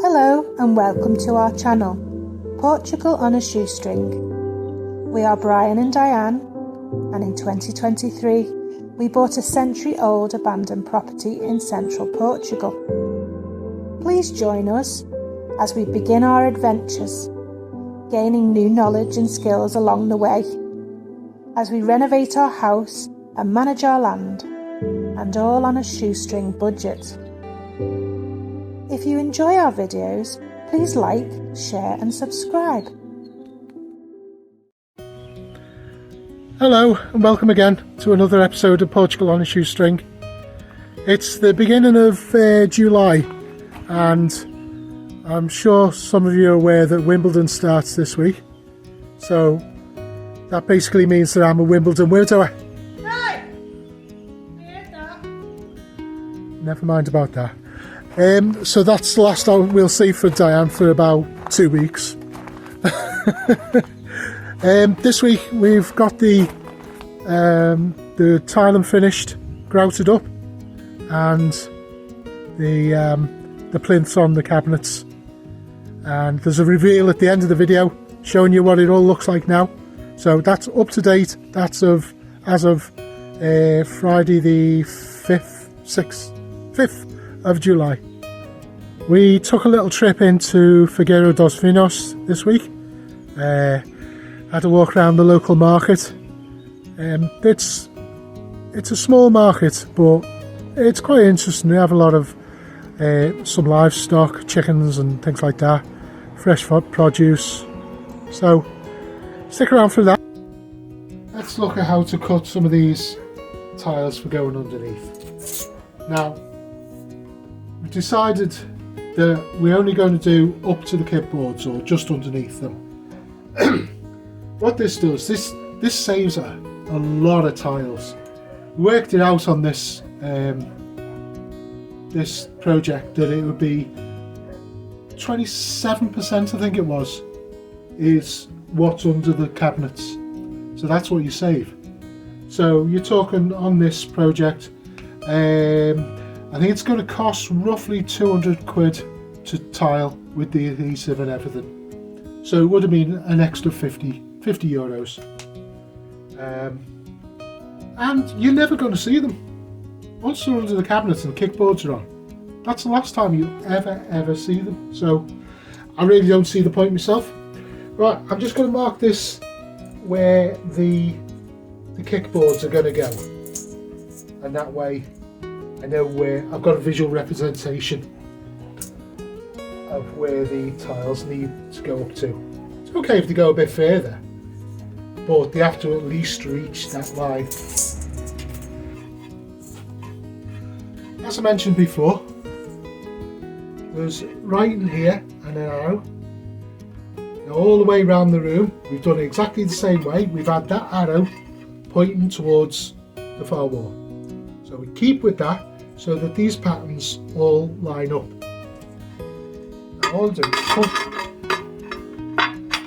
Hello and welcome to our channel, Portugal on a Shoestring. We are Brian and Diane, and in 2023 we bought a century-old abandoned property in central Portugal. Please join us as we begin our adventures, gaining new knowledge and skills along the way, as we renovate our house and manage our land, and all on a shoestring budget. If you enjoy our videos, please like, share and subscribe. Hello and welcome again to another episode of Portugal on a Shoestring. It's the beginning of July and I'm sure some of you are aware that Wimbledon starts this week. So that basically means that I'm a Wimbledon widower. Right. Never mind about that. So that's the last we'll see for Diane for about 2 weeks. This week we've got the tiling finished, grouted up, and the plinths on the cabinets. And there's a reveal at the end of the video showing you what it all looks like now. So that's up to date. That's as of Friday the 5th of July. We took a little trip into Figueiro dos Vinhos this week. Had a walk around the local market. It's a small market, but it's quite interesting. They have a lot of some livestock, chickens and things like that, fresh produce. So stick around for that. Let's look at how to cut some of these tiles for going underneath. Now, we've decided that we're only going to do up to the kickboards or just underneath them. What this does, this saves a lot of tiles. We worked it out on this this project that it would be 27%, I think it was, is what's under the cabinets. So that's what you save. So you're talking on this project, I think it's going to cost roughly 200 quid to tile with the adhesive and everything. So it would have been an extra 50 euros. And you're never going to see them. Once they're under the cabinets and the kickboards are on, that's the last time you ever see them. So I really don't see the point myself. Right, I'm just going to mark this where the kickboards are going to go. And that way I know where I've got a visual representation of where the tiles need to go up to. It's okay if they go a bit further, but they have to at least reach that line. As I mentioned before, there's right in here and an arrow. Now all the way around the room, we've done it exactly the same way. We've had that arrow pointing towards the far wall. So we keep with that, so that these patterns all line up. Now all I do is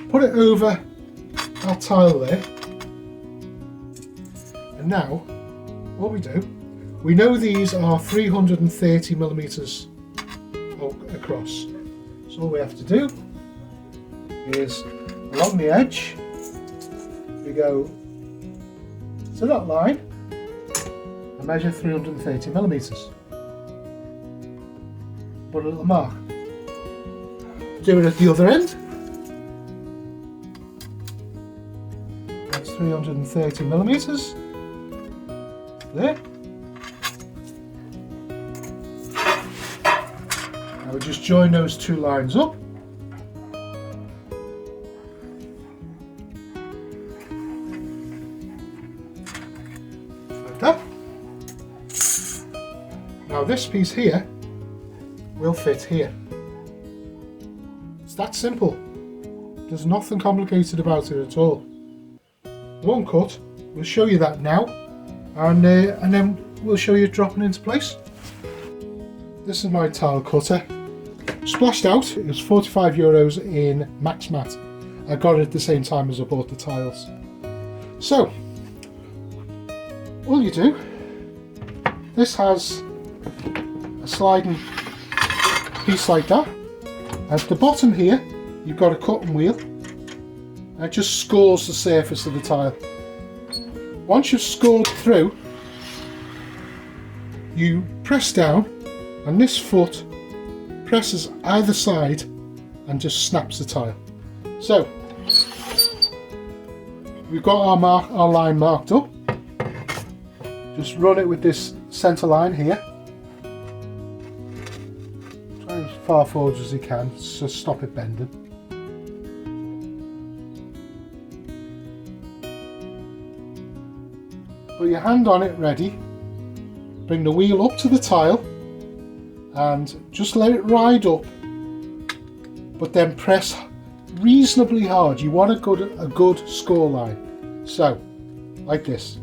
put it over that tile there, and now what we do, we know these are 330 millimeters across. So all we have to do is along the edge, we go to that line, measure 330 millimeters. Put a little mark. Do it at the other end. That's 330 millimeters. There. Now we just join those two lines up. Like that. Now this piece here will fit here. It's that simple. There's nothing complicated about it at all. One cut, we'll show you that now, and then we'll show you it dropping into place. This is my tile cutter. Splashed out, it was 45 euros in Max Mat. I got it at the same time as I bought the tiles. So, all you do, this has a sliding piece like that. At the bottom here, you've got a cutting wheel. It just scores the surface of the tile. Once you've scored through, you press down and this foot presses either side and just snaps the tile. So we've got our line marked up. Just run it with this centre line here. Try as far forward as you can, so stop it bending. Put your hand on it ready. Bring the wheel up to the tile and just let it ride up, but then press reasonably hard. You want a good score line. So, like this.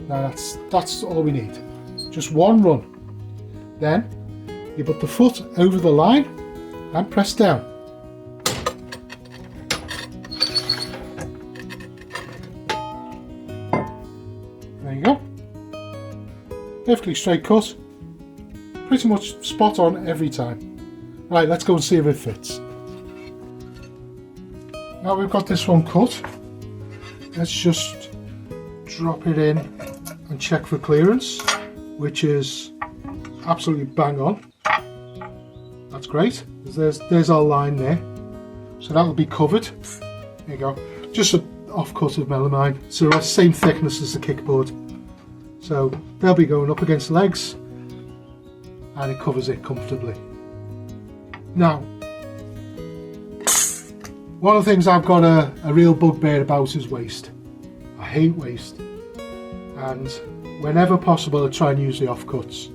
Now that's all we need. Just one run. Then you put the foot over the line and press down. There you go. Perfectly straight cut. Pretty much spot on every time. Right, let's go and see if it fits. Now we've got this one cut. Let's just drop it in and check for clearance, which is absolutely bang on. That's great. There's our line there. So that'll be covered. There you go. Just an off cut of melamine. So that's the same thickness as the kickboard. So they'll be going up against the legs and it covers it comfortably. Now, one of the things I've got a real bugbear about is waste. I hate waste. And whenever possible I try and use the offcuts.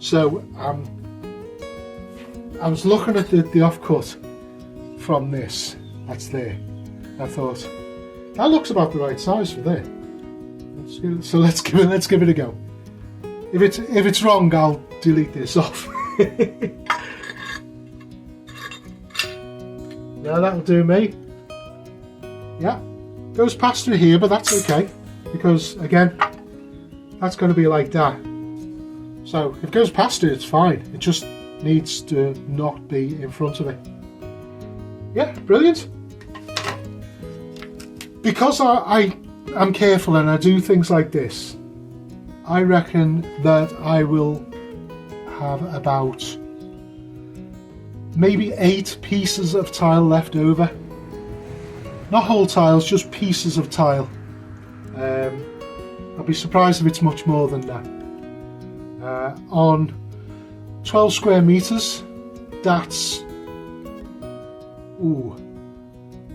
So I was looking at the offcut from this, that's there. I thought, that looks about the right size for there. So let's give it a go. If it's wrong, I'll delete this off. Yeah, that'll do me. Yeah, goes past through here, but that's okay, because again, that's going to be like that. So if it goes past it, it's fine. It just needs to not be in front of it. Yeah, brilliant. Because I'm careful and I do things like this, I reckon that I will have about maybe 8 pieces of tile left over. Not whole tiles, just pieces of tile. I'll be surprised if it's much more than that. On 12 square meters, that's, ooh,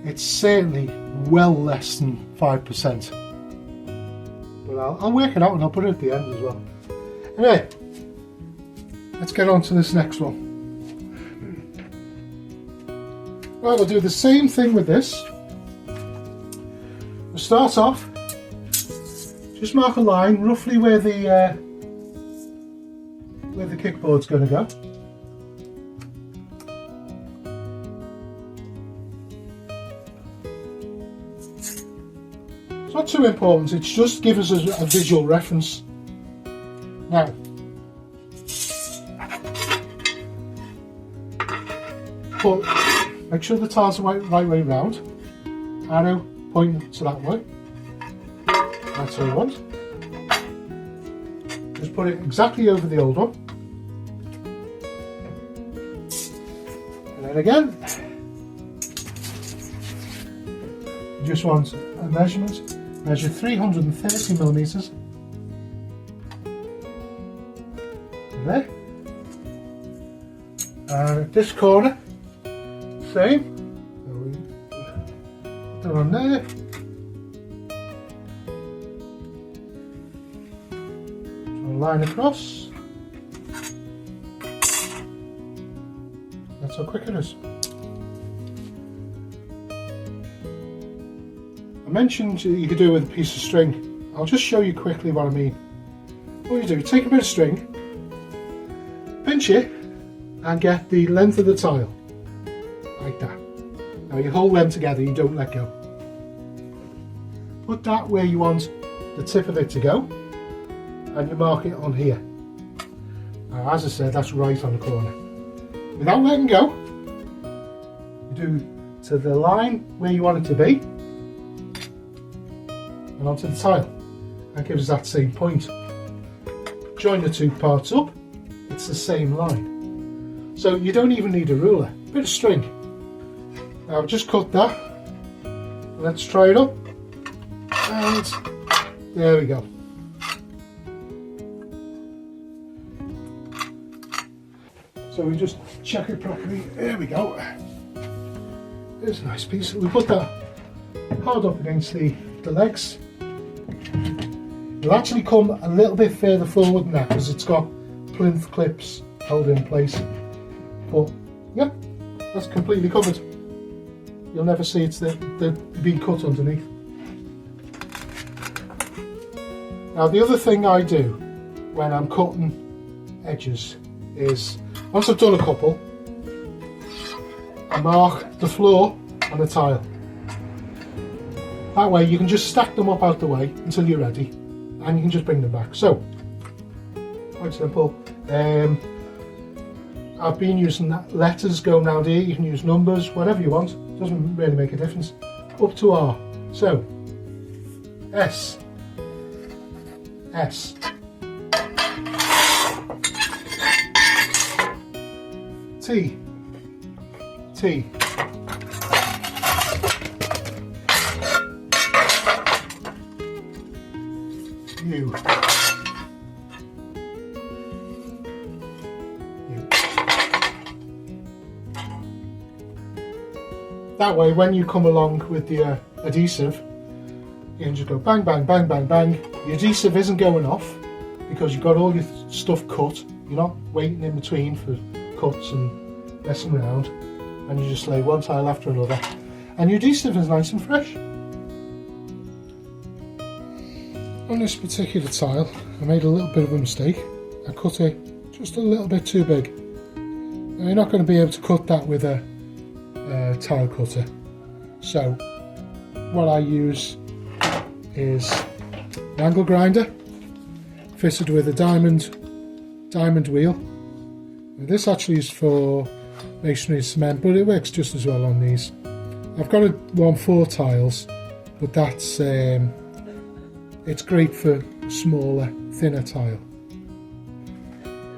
it's certainly well less than 5%. But I'll work it out and I'll put it at the end as well. Anyway, let's get on to this next one. Right, we'll do the same thing with this. We'll start off, just mark a line roughly where the kickboard's going to go. It's not too important, it's just give us a visual reference. Now, make sure the tiles are right way round. Arrow pointing to that way. That's what I want. Just put it exactly over the old one. And then again, you just want a measurement. Measure 330 millimeters. There. And at this corner, same. So put it on there. Line across. That's how quick it is. I mentioned you could do it with a piece of string. I'll just show you quickly what I mean. What you do, take a bit of string, pinch it, and get the length of the tile, like that. Now you hold them together, you don't let go. Put that where you want the tip of it to go, and you mark it on here. Now, as I said, that's right on the corner. Without letting go, you do to the line where you want it to be, and onto the tile. That gives us that same point. Join the two parts up, it's the same line. So you don't even need a ruler, bit of string. Now just cut that. Let's try it up. And there we go. So we just check it properly. There we go. There's a nice piece. We put that hard up against the legs. It'll actually come a little bit further forward than that because it's got plinth clips held in place. But yep, that's completely covered. You'll never see it's being cut underneath. Now the other thing I do when I'm cutting edges is, once I've done a couple, I mark the floor and the tile. That way you can just stack them up out the way until you're ready, and you can just bring them back. So, quite simple. I've been using letters going around here. You can use numbers, whatever you want. Doesn't really make a difference. Up to R. So, S. S. T. T. U. That way, when you come along with the adhesive, you can just go bang, bang, bang, bang, bang. The adhesive isn't going off because you've got all your stuff cut. You're not waiting in between for cuts and messing around, and you just lay one tile after another, and your adhesive is nice and fresh. On this particular tile, I made a little bit of a mistake. I cut it just a little bit too big. Now, you're not going to be able to cut that with a tile cutter, so what I use is an angle grinder fitted with a diamond wheel. Now, this actually is for masonry and cement, but it works just as well on these. I've got a 1/4 tiles, but that's it's great for smaller, thinner tile.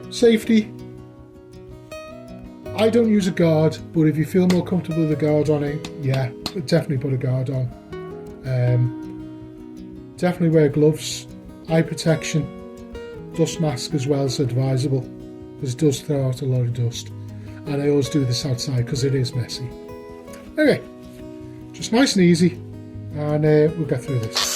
Safety, I don't use a guard, but if you feel more comfortable with a guard on it, yeah, definitely put a guard on. Definitely wear gloves, eye protection, dust mask as well is advisable because it does throw out a lot of dust, and I always do this outside because it is messy. Okay, just nice and easy, and we'll get through this.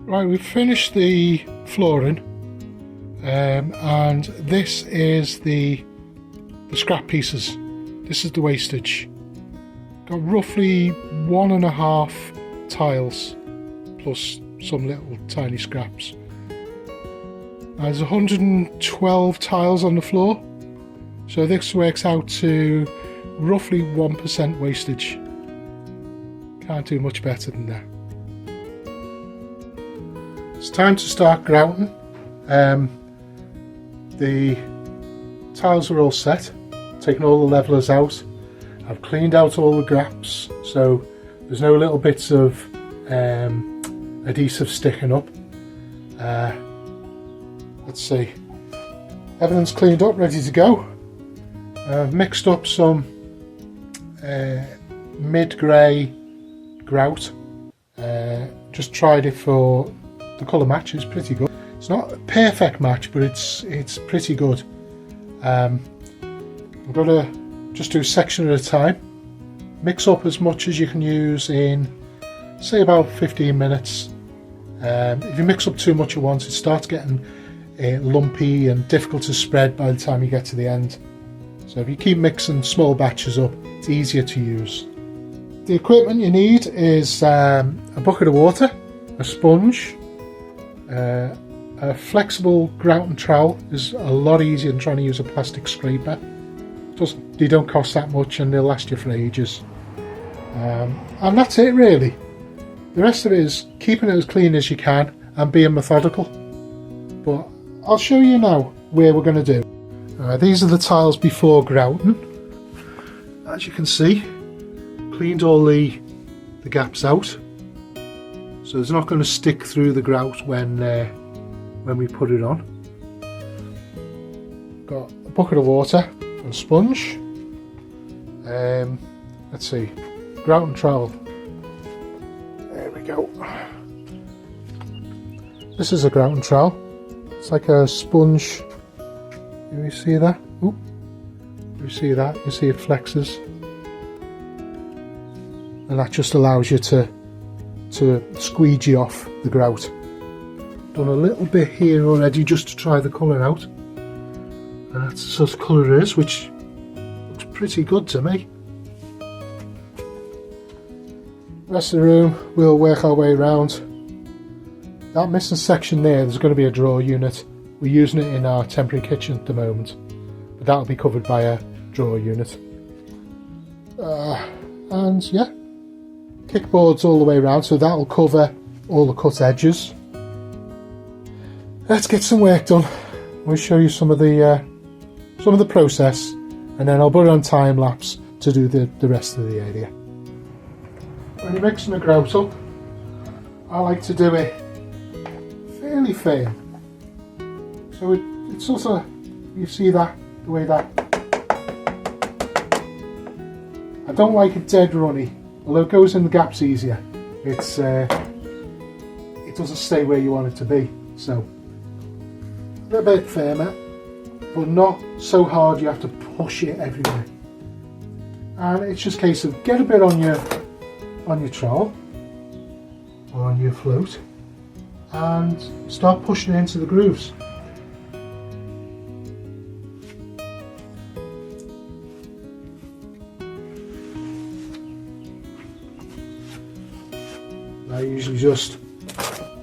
Right, we've finished the flooring, and this is the scrap pieces. This is the wastage. Got roughly 1.5 tiles plus some little tiny scraps. There's 112 tiles on the floor, so this works out to roughly 1% wastage. Can't do much better than that. It's time to start grouting. The tiles are all set, taken all the levelers out. I've cleaned out all the gaps, so there's no little bits of adhesive sticking up. Let's see, everything's cleaned up, ready to go. I've mixed up some mid-grey grout. Just tried it for the colour match. Is pretty good. It's not a perfect match, but it's pretty good. I'm going to just do a section at a time. Mix up as much as you can use in, say, about 15 minutes. If you mix up too much at once, it starts getting lumpy and difficult to spread by the time you get to the end. So if you keep mixing small batches up, it's easier to use. The equipment you need is a bucket of water, a sponge, a flexible grouting trowel is a lot easier than trying to use a plastic scraper. They don't cost that much and they'll last you for ages. And that's it really. The rest of it is keeping it as clean as you can and being methodical. But I'll show you now where we're going to do. These are the tiles before grouting. As you can see, cleaned all the gaps out, so it's not going to stick through the grout when we put it on. Got a bucket of water and a sponge. Let's see, grouting trowel. There we go. This is a grouting trowel. It's like a sponge. Do you see that? Ooh. You see that? You see it flexes, and that just allows you to squeegee off the grout. Done a little bit here already just to try the colour out, and that's the sort of colour it is, which looks pretty good to me. Rest of the room we'll work our way around. That missing section there's going to be a drawer unit. We're using it in our temporary kitchen at the moment, but that'll be covered by a drawer unit. And yeah, kickboards all the way around, so that'll cover all the cut edges. Let's get some work done. We'll show you some of the process, and then I'll put it on time lapse to do the rest of the area. When you're mixing the grout up, I like to do it fairly firm. So it's sort of, you see that, the way that, I don't like it dead runny, although it goes in the gaps easier. It doesn't stay where you want it to be, so a little bit firmer, but not so hard you have to push it everywhere. And it's just a case of get a bit on your trowel or on your float and start pushing it into the grooves. I usually just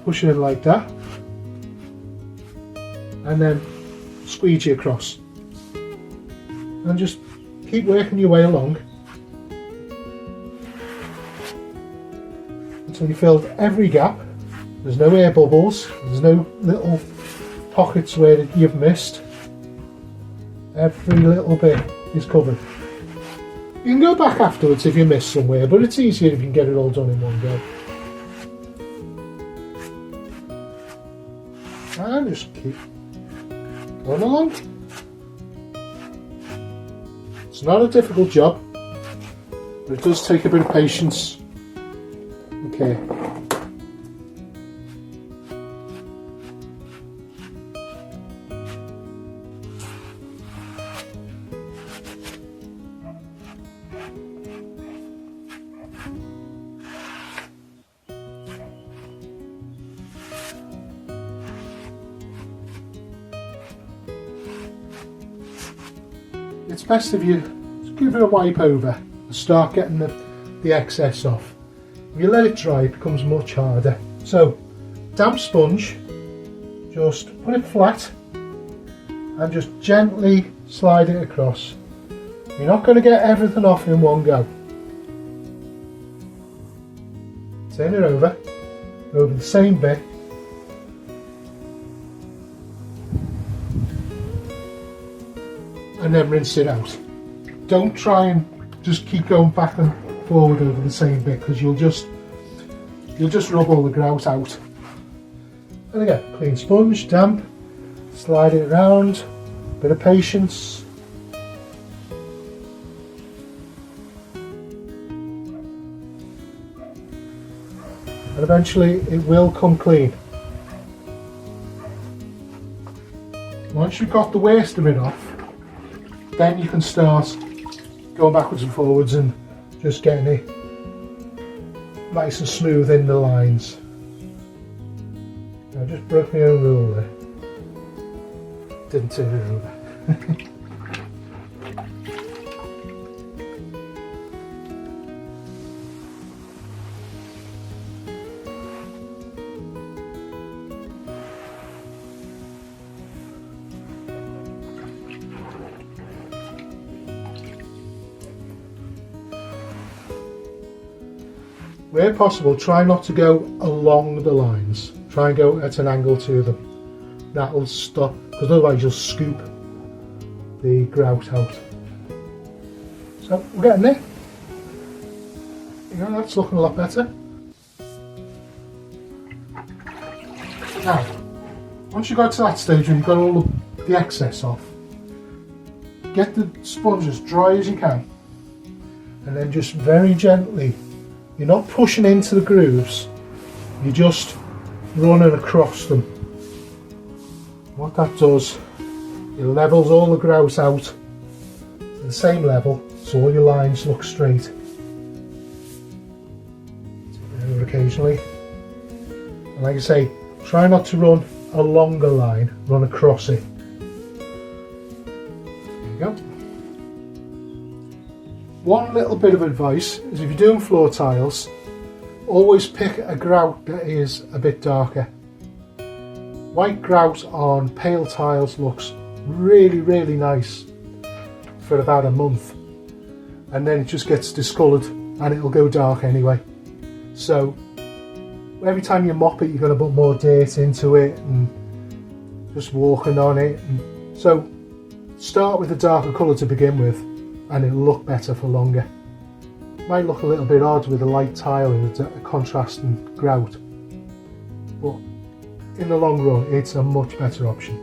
push it in like that and then squeegee across, and just keep working your way along until you filled every gap. There's no air bubbles, there's no little pockets where you've missed. Every little bit is covered. You can go back afterwards if you miss somewhere, but it's easier if you can get it all done in one go. And just keep going along. It's not a difficult job, but it does take a bit of patience. Okay. It's best if you just give it a wipe over and start getting the excess off. If you let it dry, it becomes much harder. So, damp sponge, just put it flat and just gently slide it across. You're not going to get everything off in one go. Turn it over the same bit. And then rinse it out. Don't try and just keep going back and forward over the same bit, because you'll just rub all the grout out. And again, clean sponge, damp, slide it around, bit of patience. And eventually it will come clean. Once you've got the worst of it off, then you can start going backwards and forwards and just getting it nice and smooth in the lines. I just broke my own rule there. Didn't turn it over. where possible, try not to go along the lines. Try and go at an angle to them. That'll stop, because otherwise you'll scoop the grout out. So we're getting there. That's looking a lot better. Now, once you got to that stage where you've got all the excess off, get the sponge as dry as you can, and then just very gently, you're not pushing into the grooves, you're just running across them. What that does, it levels all the grout out to the same level, so all your lines look straight. Occasionally, and like I say, try not to run along the line, run across it. There you go. One little bit of advice is, if you're doing floor tiles, always pick a grout that is a bit darker. White grout on pale tiles looks really nice for about a month, and then it just gets discoloured and it'll go dark anyway. So every time you mop it, you're going to put more dirt into it and just walking on it. And so start with a darker colour to begin with, and it'll look better for longer. It might look a little bit odd with a light tile and a contrasting grout, but in the long run it's a much better option.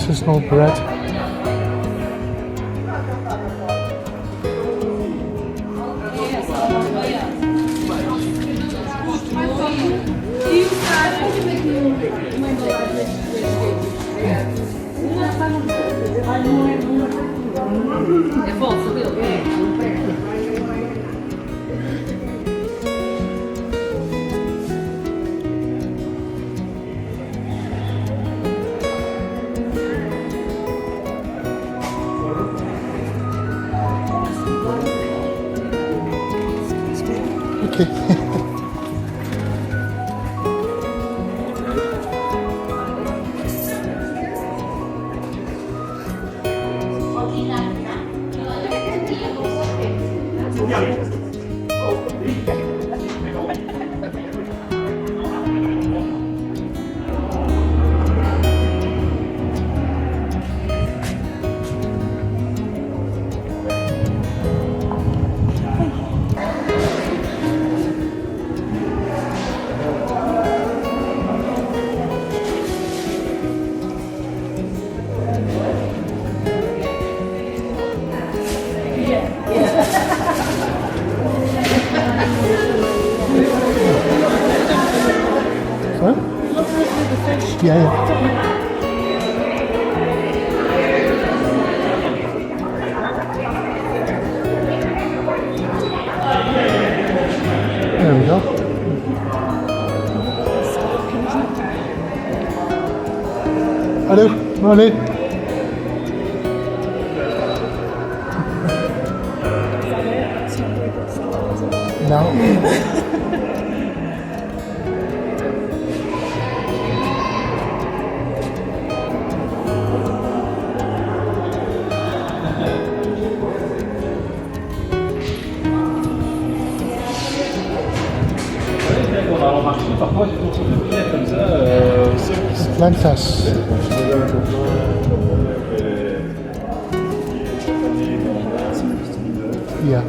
artisanal bread. Okay. Yeah, yeah. There we go. Hello, morning. No. Parfois, j'ai toujours des billets comme ça. Flantas. Yeah.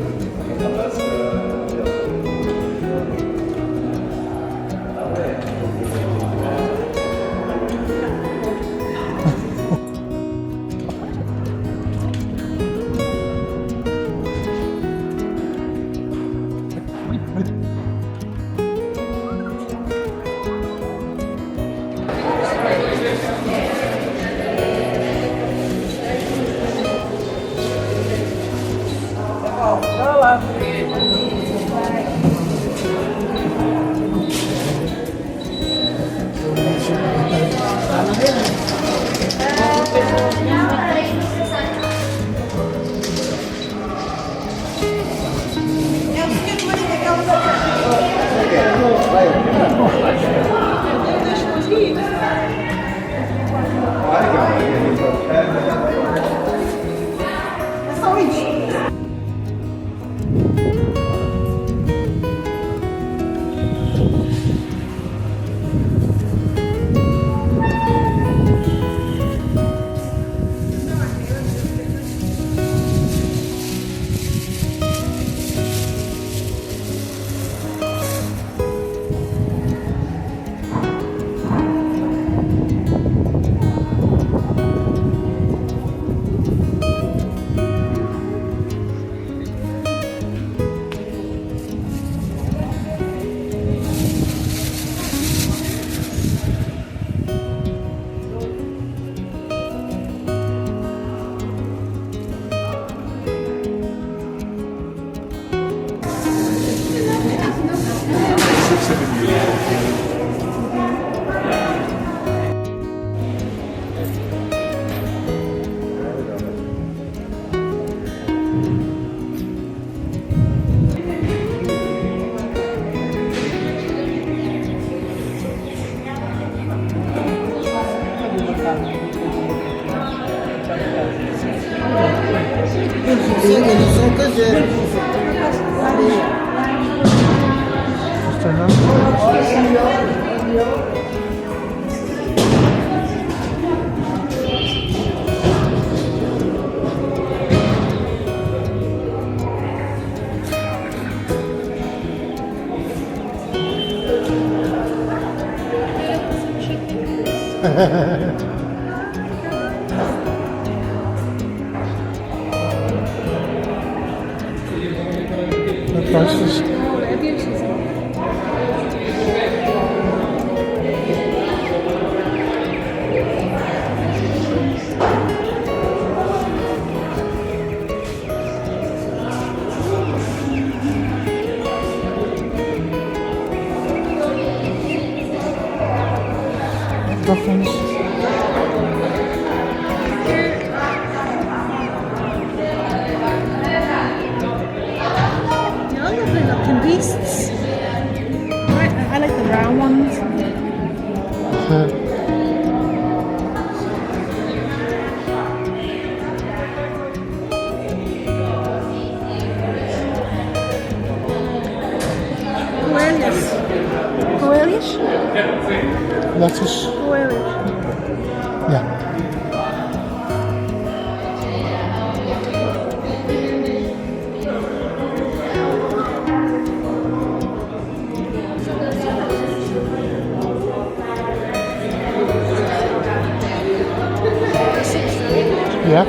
prices. Muffins. You're lovely looking beasts. I like the brown ones. Coelius? Lettuce. Coelius. Yeah. Yeah.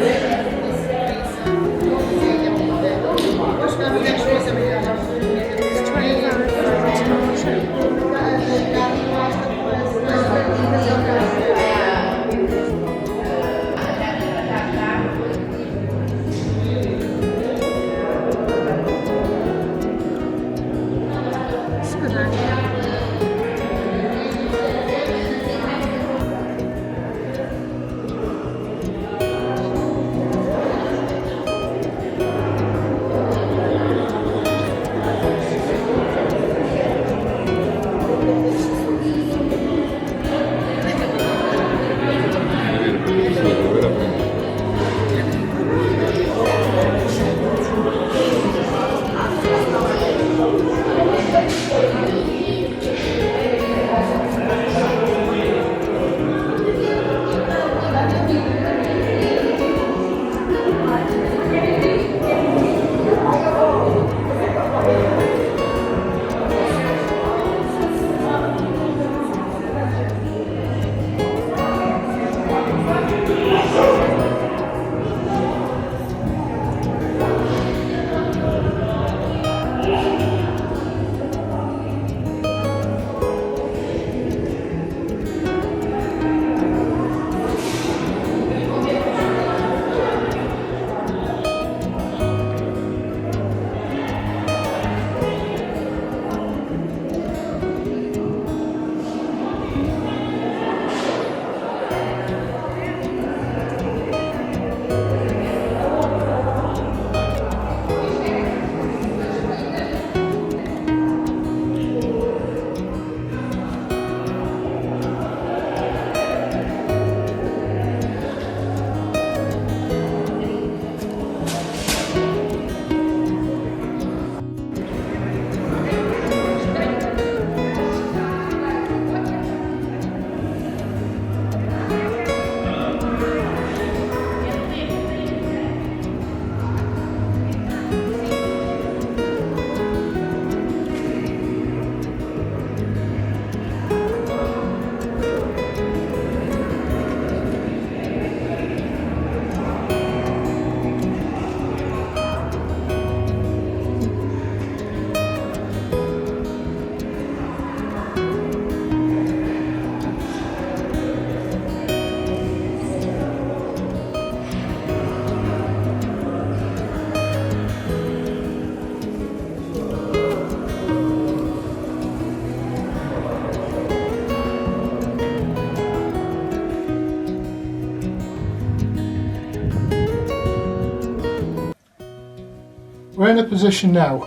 We're in a position now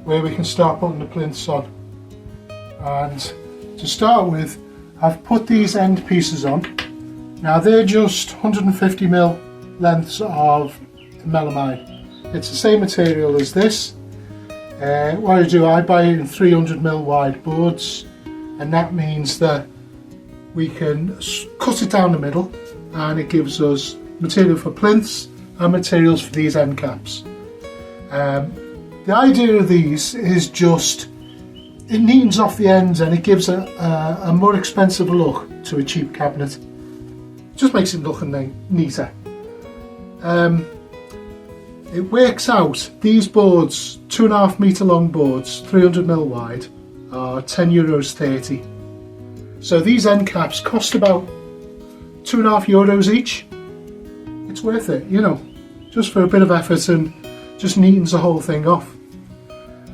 where we can start putting the plinths on, and to start with I've put these end pieces on. Now they're just 150mm lengths of melamine. It's the same material as this. What I do, I buy it in 300mm wide boards, and that means that we can cut it down the middle and it gives us material for plinths and materials for these end caps. The idea of these is just, it neatens off the ends and it gives a more expensive look to a cheap cabinet. Just makes it look neater. it works out, these boards, 2.5 metre long boards, 300mm wide, are €10.30. So these end caps cost about €2.5 each. It's worth it, you know, just for a bit of effort and just neatens the whole thing off.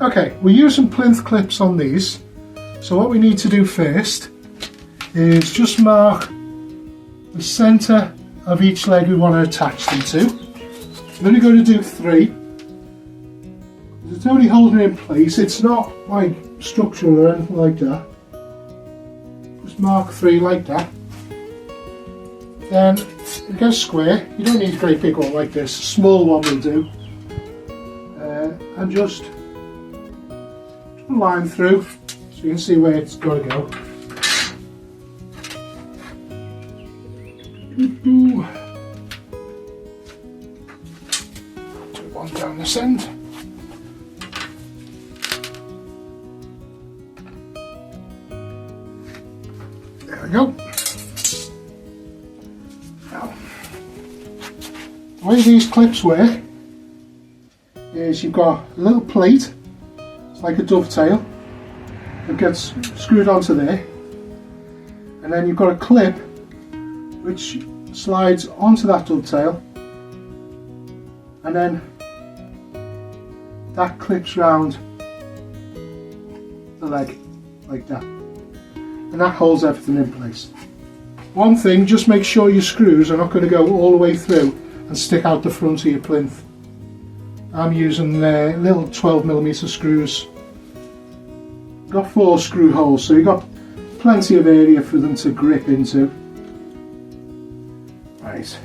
Okay, we're using plinth clips on these. So what we need to do first is just mark the centre of each leg we want to attach them to. I'm only going to do 3. It's only holding it in place, it's not like structural or anything like that. Just mark 3 like that. Then it goes square. You don't need a great big one like this, a small one will do. And just line through so you can see where it's got to go. Put one down this end. There we go. Now, the way these clips work is you've got a little plate, it's like a dovetail, that gets screwed onto there, and then you've got a clip which slides onto that dovetail, and then that clips round the leg like that, and that holds everything in place. One thing, just make sure your screws are not going to go all the way through and stick out the front of your plinth. I'm using little 12mm screws. Got 4 screw holes, so you've got plenty of area for them to grip into. Right.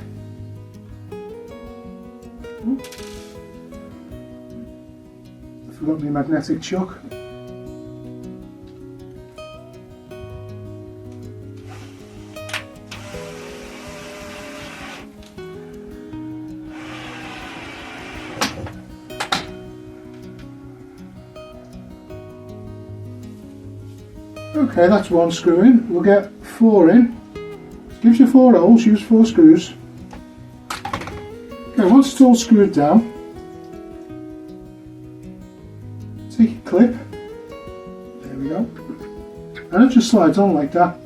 I forgot my magnetic chuck. Okay, that's 1 screw in. We'll get 4 in. Gives you 4 holes, use 4 screws. Okay, once it's all screwed down, take your clip. There we go. And it just slides on like that.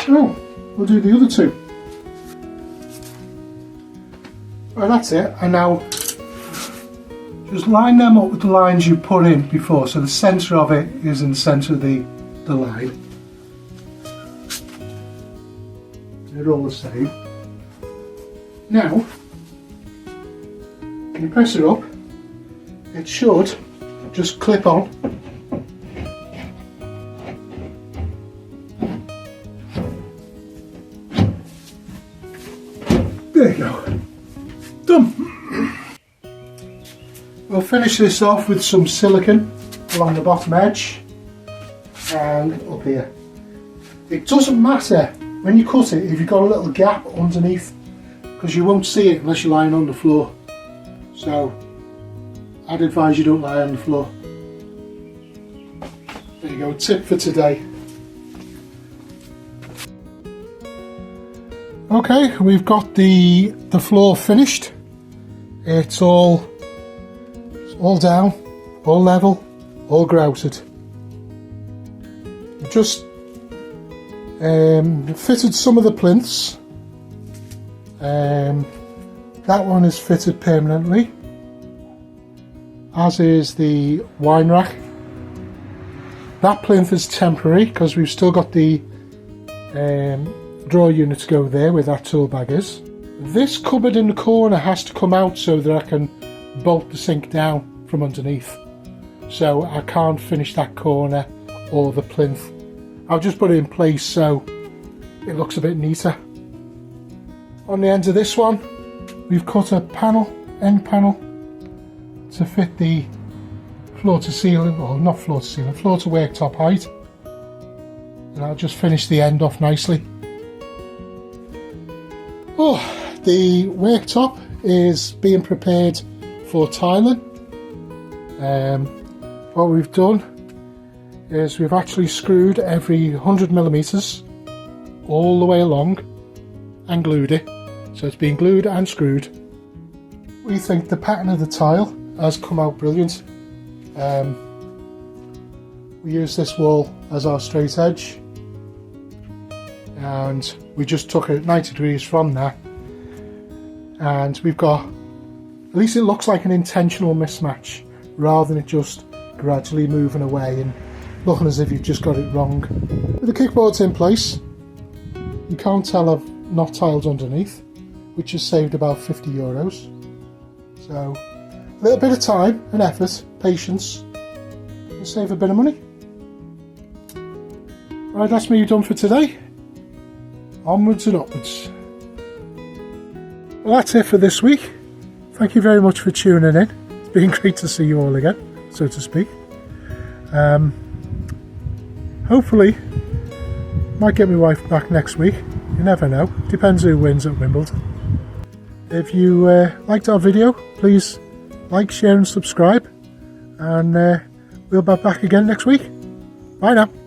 Oh, we'll do the other 2. Right, that's it. And now just line them up with the lines you put in before, so the centre of it is in the centre of the line. They're all the same. Now, when you press it up, it should just clip on. There you go. Done. We'll finish this off with some silicone along the bottom edge and up here. It doesn't matter when you cut it if you've got a little gap underneath, because you won't see it unless you're lying on the floor. So I'd advise you don't lie on the floor. There you go, tip for today. Okay, we've got the floor finished. It's all down, all level, all grouted. Just fitted some of the plinths. That one is fitted permanently, as is the wine rack. That plinth is temporary because we've still got the drawer unit to go there where that tool bag is. This cupboard in the corner has to come out so that I can bolt the sink down from underneath, so I can't finish that corner or the plinth. I'll just put it in place so it looks a bit neater. On the end of this one, we've cut a end panel to fit the floor to ceiling, or not floor to ceiling, floor to worktop height, and I'll just finish the end off nicely. Oh, the worktop is being prepared for tiling. What we've done is we've actually screwed every 100mm all the way along and glued it, so it's been glued and screwed. We think the pattern of the tile has come out brilliant. We use this wall as our straight edge, and we just took it 90 degrees from there, and we've got, at least it looks like an intentional mismatch rather than it just gradually moving away and looking as if you've just got it wrong. With the kickboards in place, you can't tell I've not tiled underneath, which has saved about €50. So a little bit of time and effort, patience, and save a bit of money. Right, that's me done for today. Onwards and upwards. Well, that's it for this week. Thank you very much for tuning in. It's been great to see you all again, so to speak. Hopefully, might get my wife back next week. You never know. Depends who wins at Wimbledon. If you liked our video, please like, share and subscribe. And we'll be back again next week. Bye now.